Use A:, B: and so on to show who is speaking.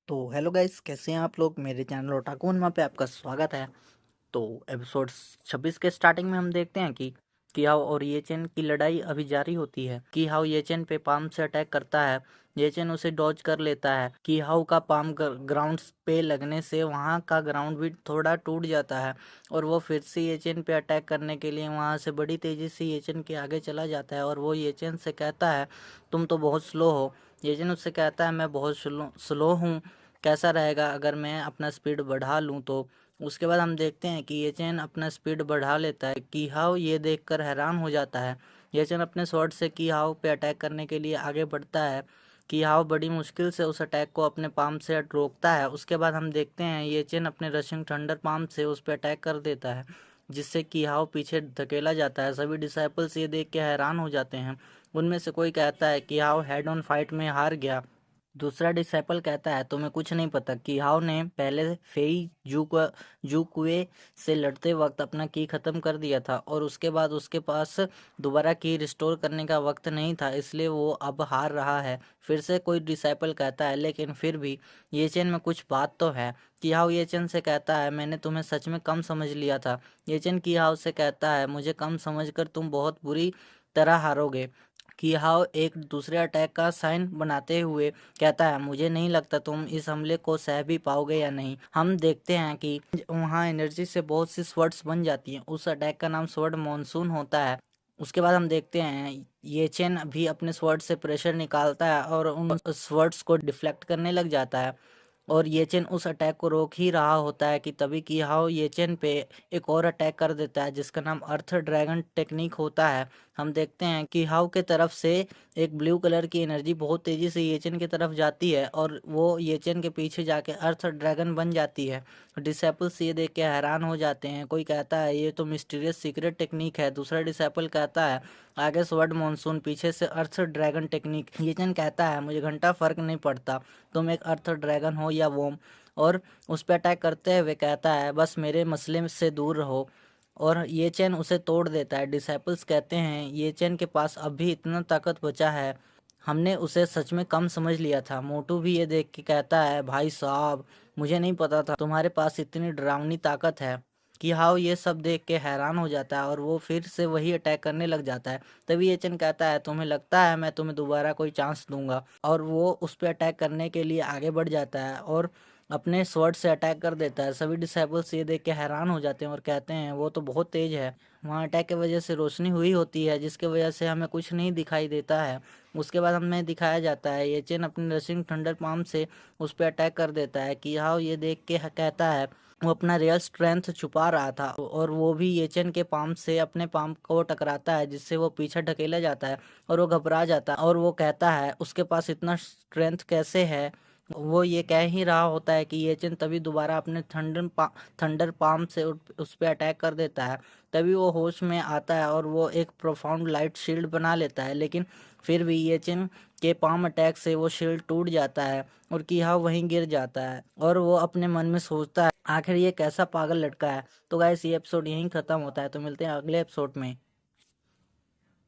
A: तो hello guys, कैसे हैं आप लोग। मेरे चैनल ओटाकू उन्मा पे आपका स्वागत है। तो एपिसोड 26 के स्टार्टिंग में हम देखते हैं कि किहाओ और येचेन की लड़ाई अभी जारी होती है। किहाओ येचेन पे पाम से अटैक करता है। येचेन उसे डॉज कर लेता है। किहाओ का पाम ग्राउंड पे लगने से वहाँ का ग्राउंड भी थोड़ा टूट जाता है और वो फिर से येचेन पे अटैक करने के लिए वहाँ से बड़ी तेजी से येचेन के आगे चला जाता है और वो येचेन से कहता है, तुम तो बहुत स्लो हो। येचेन उससे कहता है, मैं बहुत स्लो हूँ। कैसा रहेगा अगर मैं अपना स्पीड बढ़ा लूँ तो। उसके बाद हम देखते हैं कि ये चैन अपना स्पीड बढ़ा लेता है। कीहाओ ये देखकर हैरान हो जाता है। ये चैन अपने स्वॉर्ड से कीहाओ पे अटैक करने के लिए आगे बढ़ता है। कीहाओ बड़ी मुश्किल से उस अटैक को अपने पाम से रोकता है। उसके बाद हम देखते हैं ये चैन अपने रशिंग थंडर पाम से उस पर अटैक कर देता है, जिससे कीहाओ पीछे धकेला जाता है। सभी डिसाइपल्स ये देख के हैरान हो जाते हैं। उनमें से कोई कहता है कीहाओ हेड ऑन फाइट में हार गया। दूसरा डिसाइपल कहता है, तुम्हें कुछ नहीं पता। किहाओ ने पहले फेई जुकुए से लड़ते वक्त अपना की खत्म कर दिया था और उसके बाद उसके पास दोबारा की रिस्टोर करने का वक्त नहीं था, इसलिए वो अब हार रहा है। फिर से कोई डिसाइपल कहता है, लेकिन फिर भी येचेन में कुछ बात तो है। किहाओ येचेन से कहता है, मैंने तुम्हें सच में कम समझ लिया था। येचेन किहाओ से कहता है, मुझे कम समझकर तुम बहुत बुरी तरह हारोगे। किहाओ एक दूसरे अटैक का साइन बनाते हुए कहता है, मुझे नहीं लगता तुम इस हमले को सह भी पाओगे या नहीं। हम देखते हैं कि वहाँ एनर्जी से बहुत सी स्वर्ड्स बन जाती हैं। उस अटैक का नाम स्वर्ड मॉनसून होता है। उसके बाद हम देखते हैं ये चेन भी अपने स्वर्ड से प्रेशर निकालता है और उन स्वर्ड्स को डिफ्लेक्ट करने लग जाता है और येचेन उस अटैक को रोक ही रहा होता है कि तभी किहाओ येचेन पे एक और अटैक कर देता है, जिसका नाम अर्थ ड्रैगन टेक्निक होता है। हम देखते हैं कि हाउ के तरफ से एक ब्लू कलर की एनर्जी बहुत तेजी से येचेन की तरफ जाती है और वो येचेन के पीछे जाके अर्थ ड्रैगन बन जाती है। डिसेपल्स ये देख के हैरान हो जाते हैं। कोई कहता है, ये तो मिस्टीरियस सीक्रेट टेक्निक है। दूसरा डिसेपल कहता है, आगे स्वर्ड मॉनसून, पीछे से अर्थ ड्रैगन टेक्निक। येचेन कहता है, मुझे घंटा फर्क नहीं पड़ता, तुम एक अर्थ ड्रैगन हो या वोम। और उस पर अटैक करते हुए कहता है, बस मेरे मसले से दूर रहो। और ये चैन उसे तोड़ देता है। डिसाइपल्स कहते हैं, ये चैन के पास अब भी इतना ताकत बचा है, हमने उसे सच में कम समझ लिया था। मोटू भी ये देख के कहता है, भाई साहब, मुझे नहीं पता था तुम्हारे पास इतनी डरावनी ताकत है। कि हाउ ये सब देख के हैरान हो जाता है और वो फिर से वही अटैक करने लग जाता है। तभी ये चैन कहता है, तुम्हें लगता है मैं तुम्हें दोबारा कोई चांस दूंगा। और वो उस पर अटैक करने के लिए आगे बढ़ जाता है और अपने स्वॉर्ड से अटैक कर देता है। सभी डिसाइपल्स ये देख के हैरान हो जाते हैं और कहते हैं, वो तो बहुत तेज है। वहाँ अटैक की वजह से रोशनी हुई होती है, जिसकी वजह से हमें कुछ नहीं दिखाई देता है। उसके बाद हमें दिखाया जाता है ये चेन अपने रशिंग थंडर पाम से उस पर अटैक कर देता है। कि हाउ ये देख के कहता है, वो अपना रियल स्ट्रेंथ छुपा रहा था और वो भी येचन के पाम से अपने पाम को टकराता है, जिससे वो पीछे ढकेला जाता है और वो घबरा जाता है और वो कहता है, उसके पास इतना स्ट्रेंथ कैसे है। वो ये कह ही रहा होता है कि येचन तभी दोबारा अपने थंडर पाम से उस पर अटैक कर देता है। तभी वो होश में आता है और वो एक प्रोफाउंड लाइट शील्ड बना लेता है, लेकिन फिर भी येचन के पाम अटैक से वो शील्ड टूट जाता है और कीहा वहीं गिर जाता है और वो अपने मन में सोचता है, आखिर ये कैसा पागल लड़का है। तो गाइस, ये एपिसोड यहीं खत्म होता है। तो मिलते हैं अगले एपिसोड में।